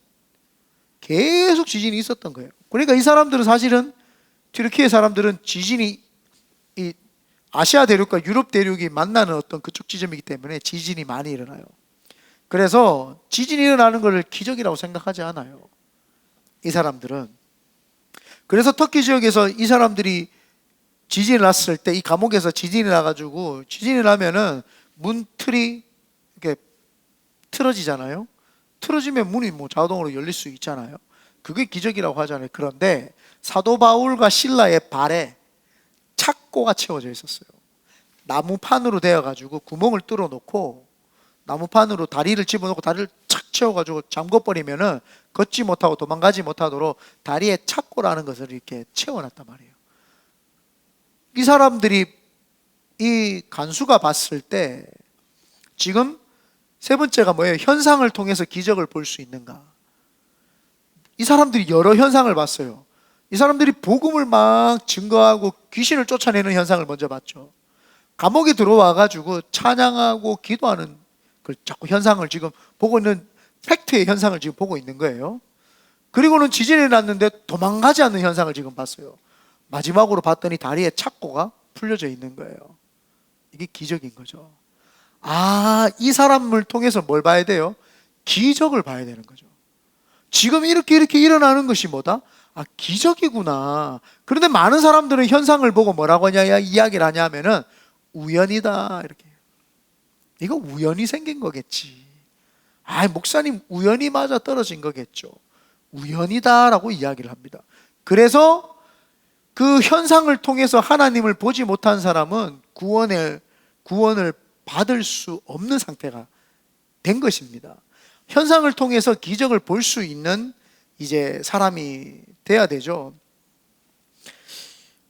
계속 지진이 있었던 거예요. 그러니까 이 사람들은 사실은, 튀르키예 사람들은 지진이 이 아시아 대륙과 유럽 대륙이 만나는 어떤 그쪽 지점이기 때문에 지진이 많이 일어나요. 그래서 지진이 일어나는 것을 기적이라고 생각하지 않아요, 이 사람들은. 그래서 터키 지역에서 이 사람들이 지진이 났을 때, 이 감옥에서 지진이 나가지고, 지진이 나면은 문틀이 이렇게 틀어지잖아요. 틀어지면 문이 뭐 자동으로 열릴 수 있잖아요. 그게 기적이라고 하잖아요. 그런데 사도 바울과 실라의 발에 착고가 채워져 있었어요. 나무판으로 되어가지고 구멍을 뚫어 놓고, 나무판으로 다리를 집어넣고 다리를 착 채워가지고 잠궈버리면은 걷지 못하고 도망가지 못하도록 다리에 착고라는 것을 이렇게 채워놨단 말이에요. 이 사람들이, 이 간수가 봤을 때, 지금 세 번째가 뭐예요? 현상을 통해서 기적을 볼 수 있는가? 이 사람들이 여러 현상을 봤어요. 이 사람들이 복음을 막 증거하고 귀신을 쫓아내는 현상을 먼저 봤죠. 감옥에 들어와가지고 찬양하고 기도하는 그 자꾸 현상을 지금 보고 있는, 팩트의 현상을 지금 보고 있는 거예요. 그리고는 지진이 났는데 도망가지 않는 현상을 지금 봤어요. 마지막으로 봤더니 다리에 착고가 풀려져 있는 거예요. 이게 기적인 거죠. 이 사람을 통해서 뭘 봐야 돼요? 기적을 봐야 되는 거죠. 지금 이렇게 일어나는 것이 뭐다? 기적이구나. 그런데 많은 사람들은 현상을 보고 뭐라고 하냐, 이야기를 하냐 하면은 우연이다, 이렇게. 이거 우연히 생긴 거겠지. 목사님 우연히 맞아 떨어진 거겠죠. 우연이다라고 이야기를 합니다. 그래서 그 현상을 통해서 하나님을 보지 못한 사람은 구원을 받을 수 없는 상태가 된 것입니다. 현상을 통해서 기적을 볼 수 있는 이제 사람이 돼야 되죠.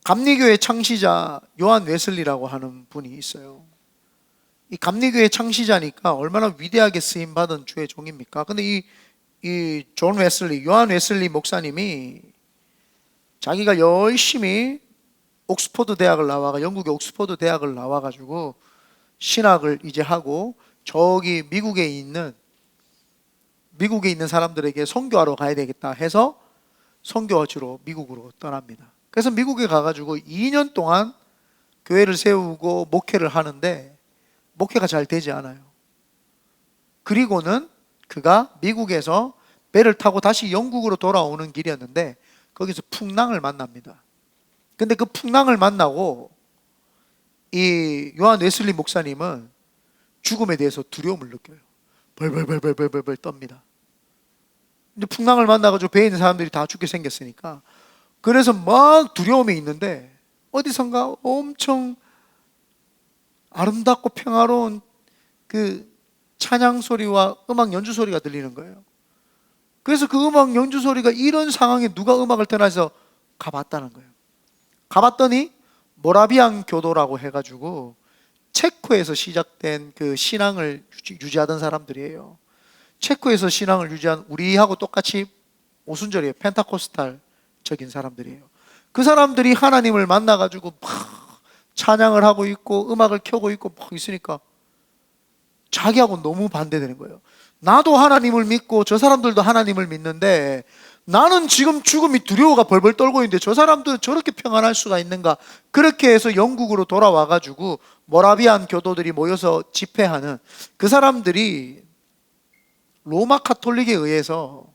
감리교의 창시자 요한 웨슬리라고 하는 분이 있어요. 이 감리교의 창시자니까 얼마나 위대하게 쓰임 받은 주의 종입니까? 근데 이 존 웨슬리, 요한 웨슬리 목사님이 자기가 열심히 옥스퍼드 대학을 나와가, 영국의 옥스퍼드 대학을 나와가지고 신학을 이제 하고, 저기 미국에 있는 사람들에게 선교하러 가야 되겠다 해서 선교지로 미국으로 떠납니다. 그래서 미국에 가가지고 2년 동안 교회를 세우고 목회를 하는데 목회가 잘 되지 않아요. 그리고는 그가 미국에서 배를 타고 다시 영국으로 돌아오는 길이었는데 거기서 풍랑을 만납니다. 근데 그 풍랑을 만나고 이 요한 웨슬리 목사님은 죽음에 대해서 두려움을 느껴요. 벌벌 떱니다. 근데 풍랑을 만나가지고 배에 있는 사람들이 다 죽게 생겼으니까, 그래서 막 두려움에 있는데 어디선가 엄청 아름답고 평화로운 그 찬양 소리와 음악 연주 소리가 들리는 거예요. 그래서 그 음악 연주 소리가, 이런 상황에 누가 음악을 전해서 가봤다는 거예요. 가봤더니 모라비안 교도라고 해가지고 체코에서 시작된 그 신앙을 유지하던 사람들이에요. 체코에서 신앙을 유지한, 우리하고 똑같이 오순절이에요. 펜타코스탈적인 사람들이에요. 그 사람들이 하나님을 만나가지고 막 찬양을 하고 있고 음악을 켜고 있고 막 있으니까 자기하고 너무 반대되는 거예요. 나도 하나님을 믿고 저 사람들도 하나님을 믿는데 나는 지금 죽음이 두려워가 벌벌 떨고 있는데 저 사람들은 저렇게 평안할 수가 있는가. 그렇게 해서 영국으로 돌아와가지고 모라비안 교도들이 모여서 집회하는, 그 사람들이 로마 카톨릭에 의해서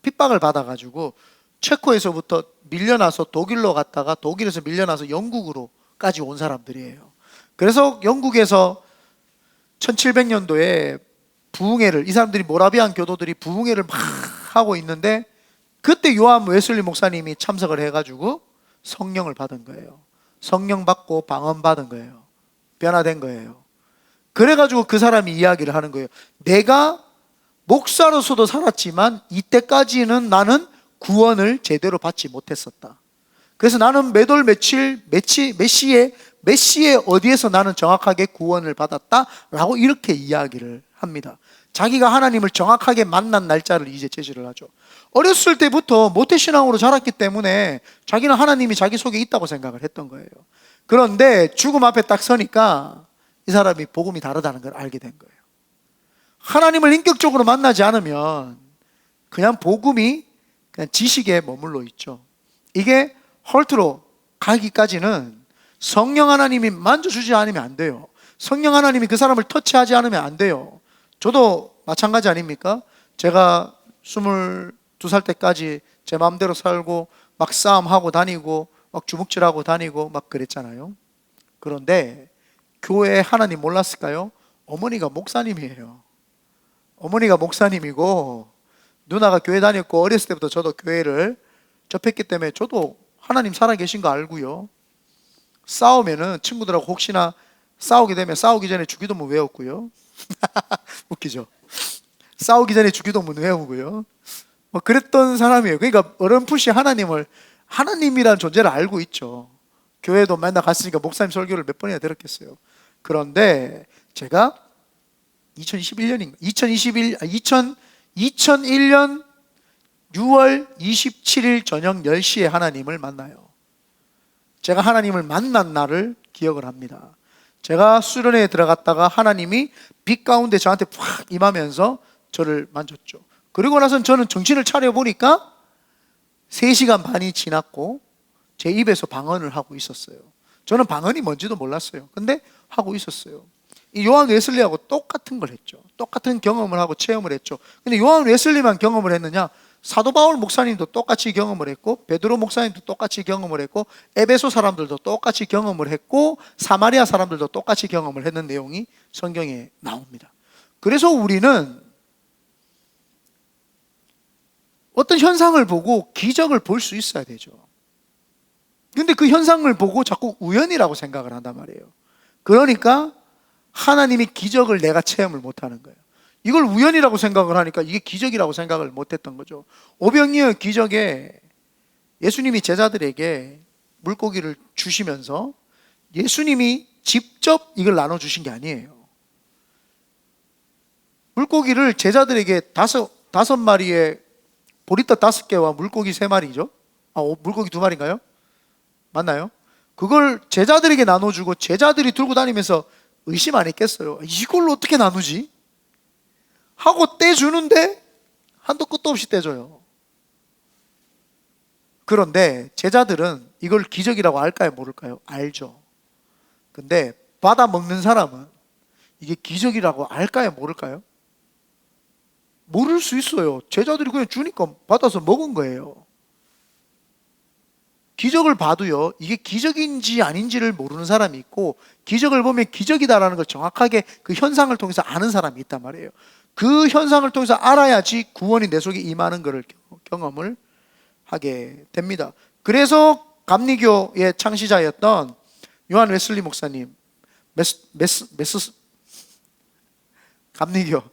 핍박을 받아가지고 체코에서부터 밀려나서 독일로 갔다가 독일에서 밀려나서 영국으로까지 온 사람들이에요. 그래서 영국에서 1700년도에 부흥회를, 이 사람들이 모라비안 교도들이 부흥회를 막 하고 있는데 그때 요한 웨슬리 목사님이 참석을 해가지고 성령을 받은 거예요. 성령 받고 방언 받은 거예요. 변화된 거예요. 그래가지고 그 사람이 이야기를 하는 거예요. 내가 목사로서도 살았지만 이때까지는 나는 구원을 제대로 받지 못했었다. 그래서 나는 몇 월 며칠 몇 시에 몇 시에 어디에서 나는 정확하게 구원을 받았다라고 이렇게 이야기를 합니다. 자기가 하나님을 정확하게 만난 날짜를 이제 제시를 하죠. 어렸을 때부터 모태신앙으로 자랐기 때문에 자기는 하나님이 자기 속에 있다고 생각을 했던 거예요. 그런데 죽음 앞에 딱 서니까 이 사람이 복음이 다르다는 걸 알게 된 거예요. 하나님을 인격적으로 만나지 않으면 그냥 복음이 그냥 지식에 머물러 있죠. 이게 헐트로 가기까지는 성령 하나님이 만져주지 않으면 안 돼요. 성령 하나님이 그 사람을 터치하지 않으면 안 돼요. 저도 마찬가지 아닙니까? 제가 22살 때까지 제 마음대로 살고 막 싸움하고 다니고 막 주먹질하고 다니고 막 그랬잖아요. 그런데 교회에 하나님 몰랐을까요? 어머니가 목사님이에요. 어머니가 목사님이고 누나가 교회 다녔고 어렸을 때부터 저도 교회를 접했기 때문에 저도 하나님 살아계신 거 알고요. 싸우면은 친구들하고 혹시나 싸우게 되면 싸우기 전에 주기도문 외웠고요. 웃기죠? 싸우기 전에 주기도문 외우고요. 뭐 그랬던 사람이에요. 그러니까 어렴풋이 하나님이란 존재를 알고 있죠. 교회도 맨날 갔으니까 목사님 설교를 몇 번이나 들었겠어요. 그런데 제가 2001년 6월 27일 저녁 10시에 하나님을 만나요. 제가 하나님을 만난 날을 기억을 합니다. 제가 수련회에 들어갔다가 하나님이 빛 가운데 저한테 팍 임하면서 저를 만졌죠. 그리고 나서는 저는 정신을 차려보니까 3시간 반이 지났고 제 입에서 방언을 하고 있었어요. 저는 방언이 뭔지도 몰랐어요. 근데 하고 있었어요. 이 요한 웨슬리하고 똑같은 걸 했죠. 똑같은 경험을 하고 체험을 했죠. 근데 요한 웨슬리만 경험을 했느냐? 사도 바울 목사님도 똑같이 경험을 했고 베드로 목사님도 똑같이 경험을 했고 에베소 사람들도 똑같이 경험을 했고 사마리아 사람들도 똑같이 경험을 했는 내용이 성경에 나옵니다. 그래서 우리는 어떤 현상을 보고 기적을 볼 수 있어야 되죠. 근데 그 현상을 보고 자꾸 우연이라고 생각을 한단 말이에요. 그러니까 하나님이 기적을 내가 체험을 못하는 거예요. 이걸 우연이라고 생각을 하니까 이게 기적이라고 생각을 못했던 거죠. 오병이어 기적에 예수님이 제자들에게 물고기를 주시면서 예수님이 직접 이걸 나눠주신 게 아니에요. 물고기를 제자들에게 다섯 마리의 보리떡 5개와 물고기 3마리죠. 물고기 2마리인가요? 맞나요? 그걸 제자들에게 나눠주고 제자들이 들고 다니면서 의심 안 했겠어요. 이걸 어떻게 나누지? 하고 떼주는데 한도 끝도 없이 떼줘요. 그런데 제자들은 이걸 기적이라고 알까요? 모를까요? 알죠. 근데 받아 먹는 사람은 이게 기적이라고 알까요? 모를까요? 모를 수 있어요. 제자들이 그냥 주니까 받아서 먹은 거예요. 기적을 봐도요, 이게 기적인지 아닌지를 모르는 사람이 있고, 기적을 보면 기적이다라는 걸 정확하게 그 현상을 통해서 아는 사람이 있단 말이에요. 그 현상을 통해서 알아야지 구원이 내 속에 임하는 것을 경험을 하게 됩니다. 그래서 감리교의 창시자였던 요한 웨슬리 목사님, 감리교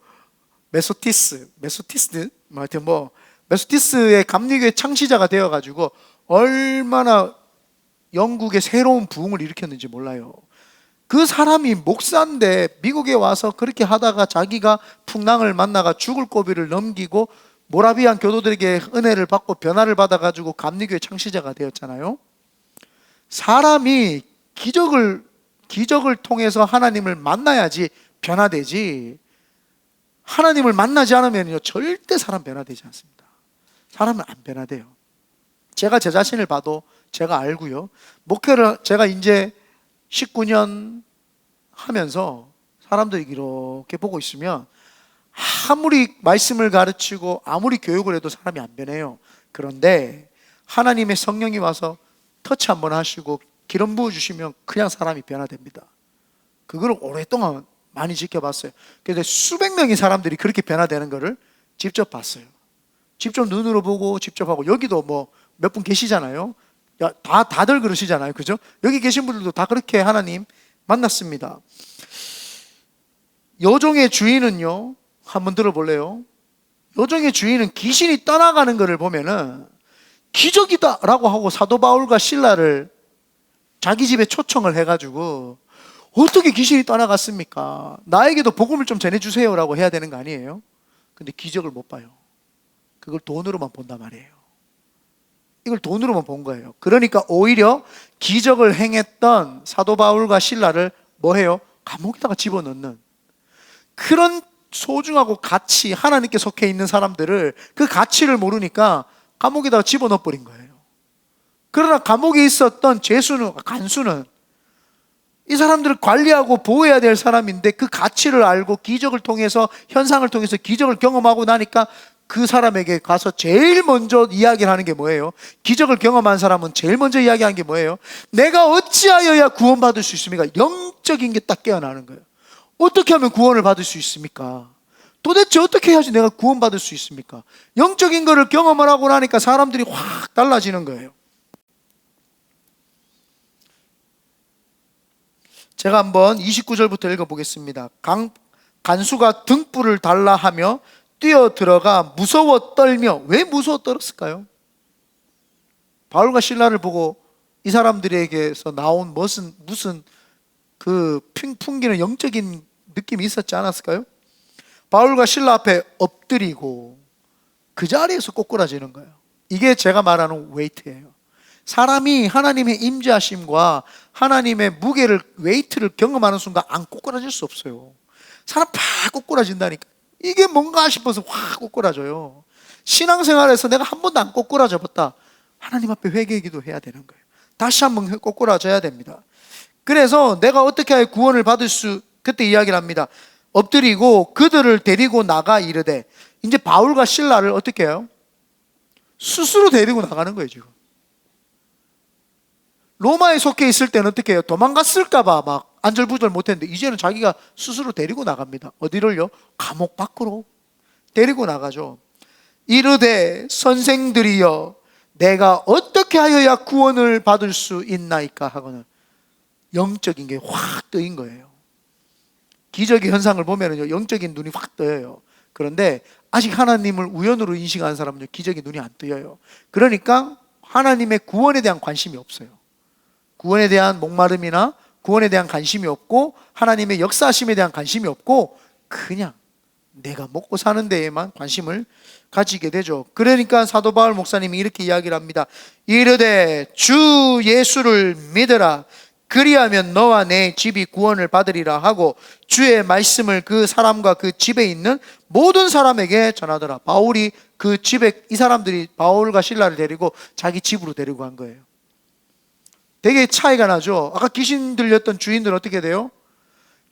메소티스의 감리교의 창시자가 되어가지고 얼마나 영국의 새로운 부흥을 일으켰는지 몰라요. 그 사람이 목사인데 미국에 와서 그렇게 하다가 자기가 풍랑을 만나가 죽을 고비를 넘기고 모라비안 교도들에게 은혜를 받고 변화를 받아가지고 감리교의 창시자가 되었잖아요. 사람이 기적을 통해서 하나님을 만나야지 변화되지, 하나님을 만나지 않으면요 절대 사람 변화되지 않습니다. 사람은 안 변화돼요. 제가 제 자신을 봐도 제가 알고요, 목회를 제가 이제 19년 하면서 사람들이 이렇게 보고 있으면 아무리 말씀을 가르치고 아무리 교육을 해도 사람이 안 변해요. 그런데 하나님의 성령이 와서 터치 한번 하시고 기름 부어주시면 그냥 사람이 변화됩니다. 그걸 오랫동안 많이 지켜봤어요. 그래서 수백 명의 사람들이 그렇게 변화되는 것을 직접 봤어요. 직접 눈으로 보고 직접 하고, 여기도 뭐 몇 분 계시잖아요. 다들 그러시잖아요. 그죠? 여기 계신 분들도 다 그렇게 하나님 만났습니다. 여종의 주인은요, 한번 들어볼래요? 여종의 주인은 귀신이 떠나가는 것을 보면은 기적이다 라고 하고 사도 바울과 실라를 자기 집에 초청을 해가지고 어떻게 귀신이 떠나갔습니까? 나에게도 복음을 좀 전해주세요라고 해야 되는 거 아니에요? 근데 기적을 못 봐요. 그걸 돈으로만 본단 말이에요. 이걸 돈으로만 본 거예요. 그러니까 오히려 기적을 행했던 사도 바울과 실라를 뭐 해요? 감옥에다가 집어넣는 그런 소중하고 가치, 하나님께 속해 있는 사람들을 그 가치를 모르니까 감옥에다가 집어넣어 버린 거예요. 그러나 감옥에 있었던 죄수는, 간수는 이 사람들을 관리하고 보호해야 될 사람인데 그 가치를 알고 기적을 통해서, 현상을 통해서 기적을 경험하고 나니까 그 사람에게 가서 제일 먼저 이야기를 하는 게 뭐예요? 기적을 경험한 사람은 제일 먼저 이야기하는 게 뭐예요? 내가 어찌하여야 구원받을 수 있습니까? 영적인 게 딱 깨어나는 거예요. 어떻게 하면 구원을 받을 수 있습니까? 도대체 어떻게 해야지 내가 구원받을 수 있습니까? 영적인 거를 경험을 하고 나니까 사람들이 확 달라지는 거예요. 제가 한번 29절부터 읽어보겠습니다. 간수가 등불을 달라 하며 뛰어들어가 무서워 떨며, 왜 무서워 떨었을까요? 바울과 실라를 보고 이 사람들에게서 나온 무슨 그 풍기는 영적인 느낌이 있었지 않았을까요? 바울과 실라 앞에 엎드리고 그 자리에서 꼬꾸라지는 거예요. 이게 제가 말하는 웨이트예요. 사람이 하나님의 임재하심과 하나님의 무게를, 웨이트를 경험하는 순간 안 꼬꾸라질 수 없어요. 사람 팍 꼬꾸라진다니까. 이게 뭔가 싶어서 확 꼬꾸라져요. 신앙생활에서 내가 한 번도 안 꼬꾸라져 봤다, 하나님 앞에 회개기도 해야 되는 거예요. 다시 한번 꼬꾸라져야 됩니다. 그래서 내가 어떻게 하여 구원을 받을 수, 그때 이야기를 합니다. 엎드리고 그들을 데리고 나가 이르되, 이제 바울과 실라를 어떻게 해요? 스스로 데리고 나가는 거예요. 지금 로마에 속해 있을 때는 어떻게 해요? 도망갔을까봐 막 안절부절 못했는데 이제는 자기가 스스로 데리고 나갑니다. 어디를요? 감옥 밖으로 데리고 나가죠. 이르되 선생들이여, 내가 어떻게 하여야 구원을 받을 수 있나이까 하고는 영적인 게 확 뜨인 거예요. 기적의 현상을 보면은요, 영적인 눈이 확 떠요. 그런데 아직 하나님을 우연으로 인식하는 사람은요, 기적의 눈이 안 뜨여요. 그러니까 하나님의 구원에 대한 관심이 없어요. 구원에 대한 목마름이나 구원에 대한 관심이 없고 하나님의 역사하심에 대한 관심이 없고 그냥 내가 먹고 사는 데에만 관심을 가지게 되죠. 그러니까 사도 바울 목사님이 이렇게 이야기를 합니다. 이르되 주 예수를 믿으라, 그리하면 너와 내 집이 구원을 받으리라 하고 주의 말씀을 그 사람과 그 집에 있는 모든 사람에게 전하더라. 바울이 그 집에, 이 사람들이 바울과 실라를 데리고 자기 집으로 데리고 간 거예요. 되게 차이가 나죠. 아까 귀신 들렸던 주인들은 어떻게 돼요?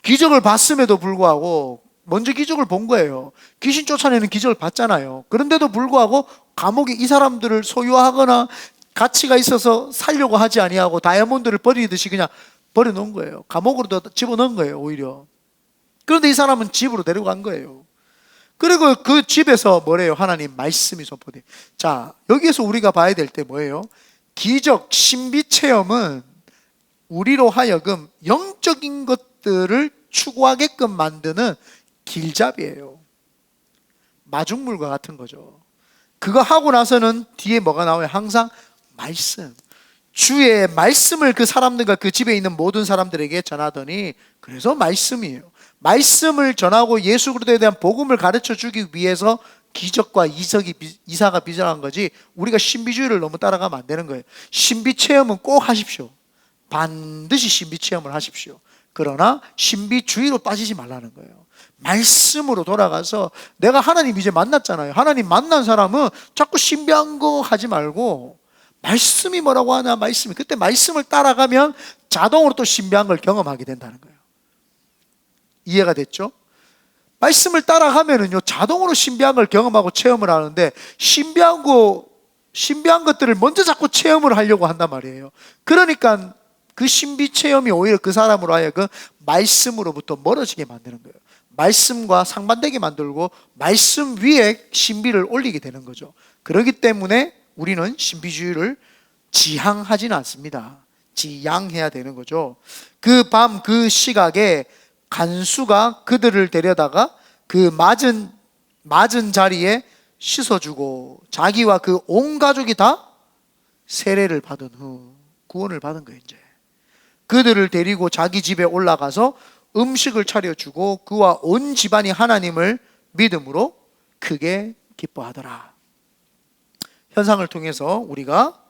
기적을 봤음에도 불구하고 먼저 기적을 본 거예요. 귀신 쫓아내는 기적을 봤잖아요. 그런데도 불구하고 감옥에 이 사람들을 소유하거나 가치가 있어서 살려고 하지 아니하고 다이아몬드를 버리듯이 그냥 버려놓은 거예요. 감옥으로 집어넣은 거예요, 오히려. 그런데 이 사람은 집으로 데려간 거예요. 그리고 그 집에서 뭐래요? 하나님 말씀이 선포돼. 자, 여기에서 우리가 봐야 될 때 뭐예요? 기적, 신비 체험은 우리로 하여금 영적인 것들을 추구하게끔 만드는 길잡이에요. 마중물과 같은 거죠. 그거 하고 나서는 뒤에 뭐가 나와요? 항상 말씀. 주의 말씀을 그 사람들과 그 집에 있는 모든 사람들에게 전하더니, 그래서 말씀이에요. 말씀을 전하고 예수 그리스도에 대한 복음을 가르쳐 주기 위해서 기적과 이사가 비전한 거지, 우리가 신비주의를 너무 따라가면 안 되는 거예요. 신비 체험은 꼭 하십시오. 반드시 신비 체험을 하십시오. 그러나 신비주의로 빠지지 말라는 거예요. 말씀으로 돌아가서, 내가 하나님 이제 만났잖아요. 하나님 만난 사람은 자꾸 신비한 거 하지 말고 말씀이 뭐라고 하나, 말씀이, 그때 말씀을 따라가면 자동으로 또 신비한 걸 경험하게 된다는 거예요. 이해가 됐죠? 말씀을 따라가면은요, 자동으로 신비한 걸 경험하고 체험을 하는데, 신비한 것들을 먼저 자꾸 체험을 하려고 한단 말이에요. 그러니까 그 신비 체험이 오히려 그 사람으로 하여금 말씀으로부터 멀어지게 만드는 거예요. 말씀과 상반되게 만들고 말씀 위에 신비를 올리게 되는 거죠. 그렇기 때문에 우리는 신비주의를 지향하지는 않습니다. 지양해야 되는 거죠. 그 밤 그 시각에 간수가 그들을 데려다가 그 맞은 자리에 씻어주고 자기와 그 온 가족이 다 세례를 받은 후 구원을 받은 거예요. 이제 그들을 데리고 자기 집에 올라가서 음식을 차려주고 그와 온 집안이 하나님을 믿음으로 크게 기뻐하더라. 현상을 통해서 우리가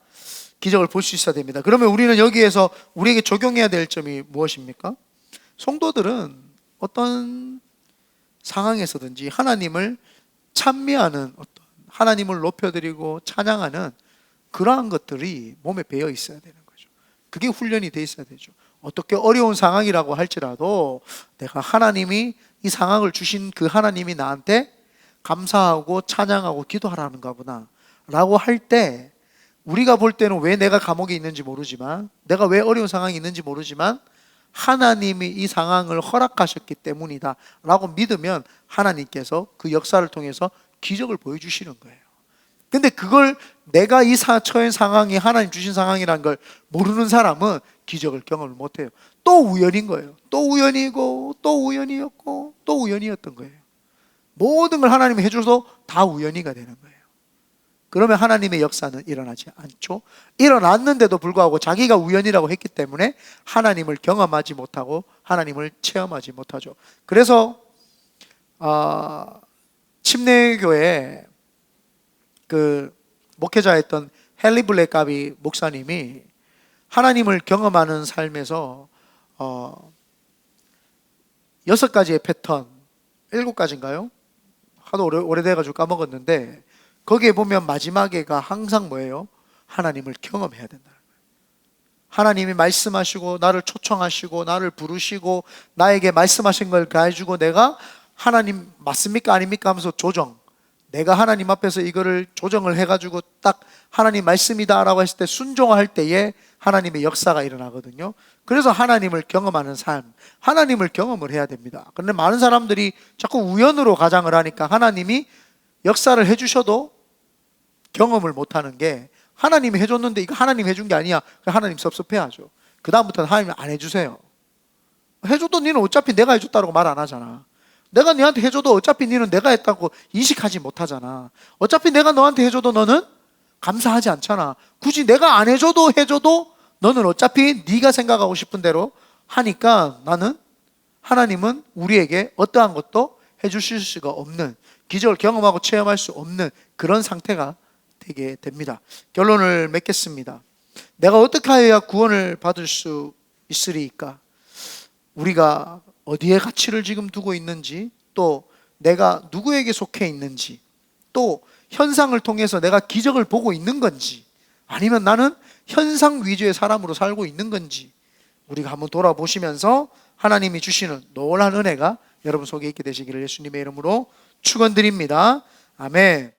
기적을 볼 수 있어야 됩니다. 그러면 우리는 여기에서 우리에게 적용해야 될 점이 무엇입니까? 성도들은 어떤 상황에서든지 하나님을 찬미하는, 어떤 하나님을 높여드리고 찬양하는 그러한 것들이 몸에 배어 있어야 되는 거죠. 그게 훈련이 돼 있어야 되죠. 어떻게 어려운 상황이라고 할지라도 내가 하나님이 이 상황을 주신 그 하나님이 나한테 감사하고 찬양하고 기도하라는가 보나 라고 할 때, 우리가 볼 때는 왜 내가 감옥에 있는지 모르지만, 내가 왜 어려운 상황이 있는지 모르지만 하나님이 이 상황을 허락하셨기 때문이다 라고 믿으면 하나님께서 그 역사를 통해서 기적을 보여주시는 거예요. 근데 그걸 내가 이 처한 상황이 하나님 주신 상황이라는 걸 모르는 사람은 기적을 경험을 못해요. 또 우연인 거예요. 또 우연이고 또 우연이었고 또 우연이었던 거예요. 모든 걸 하나님이 해줘서 다 우연이가 되는 거예요. 그러면 하나님의 역사는 일어나지 않죠. 일어났는데도 불구하고 자기가 우연이라고 했기 때문에 하나님을 경험하지 못하고 하나님을 체험하지 못하죠. 그래서 침례교회 그 목회자였던 헨리 블랙가비 목사님이 하나님을 경험하는 삶에서 6가지의 패턴, 7가지인가요? 하도 오래돼가지고 까먹었는데, 거기에 보면 마지막에가 항상 뭐예요? 하나님을 경험해야 된다는 거예요. 하나님이 말씀하시고 나를 초청하시고 나를 부르시고 나에게 말씀하신 걸 가해주고 내가 하나님 맞습니까 아닙니까 하면서 조정, 내가 하나님 앞에서 이거를 조정을 해가지고 딱 하나님 말씀이다 라고 했을 때 순종할 때에 하나님의 역사가 일어나거든요. 그래서 하나님을 경험하는 삶, 하나님을 경험을 해야 됩니다. 그런데 많은 사람들이 자꾸 우연으로 가장을 하니까 하나님이 역사를 해주셔도 경험을 못하는 게, 하나님이 해줬는데 이거 하나님 해준 게 아니야, 하나님 섭섭해하죠. 그 다음부터는 하나님 안 해주세요. 해줘도 니는 어차피 내가 해줬다고 말 안 하잖아. 내가 니한테 해줘도 어차피 니는 내가 했다고 인식하지 못하잖아. 어차피 내가 너한테 해줘도 너는 감사하지 않잖아. 굳이 내가 안 해줘도 너는 어차피 네가 생각하고 싶은 대로 하니까 나는, 하나님은 우리에게 어떠한 것도 해주실 수가 없는, 기적을 경험하고 체험할 수 없는 그런 상태가 되게 됩니다. 결론을 맺겠습니다. 내가 어떻게 해야 구원을 받을 수 있으리까? 우리가 어디에 가치를 지금 두고 있는지, 또 내가 누구에게 속해 있는지, 또 현상을 통해서 내가 기적을 보고 있는 건지, 아니면 나는 현상 위주의 사람으로 살고 있는 건지, 우리가 한번 돌아보시면서 하나님이 주시는 놀라운 은혜가 여러분 속에 있게 되시기를 예수님의 이름으로 축원드립니다. 아멘.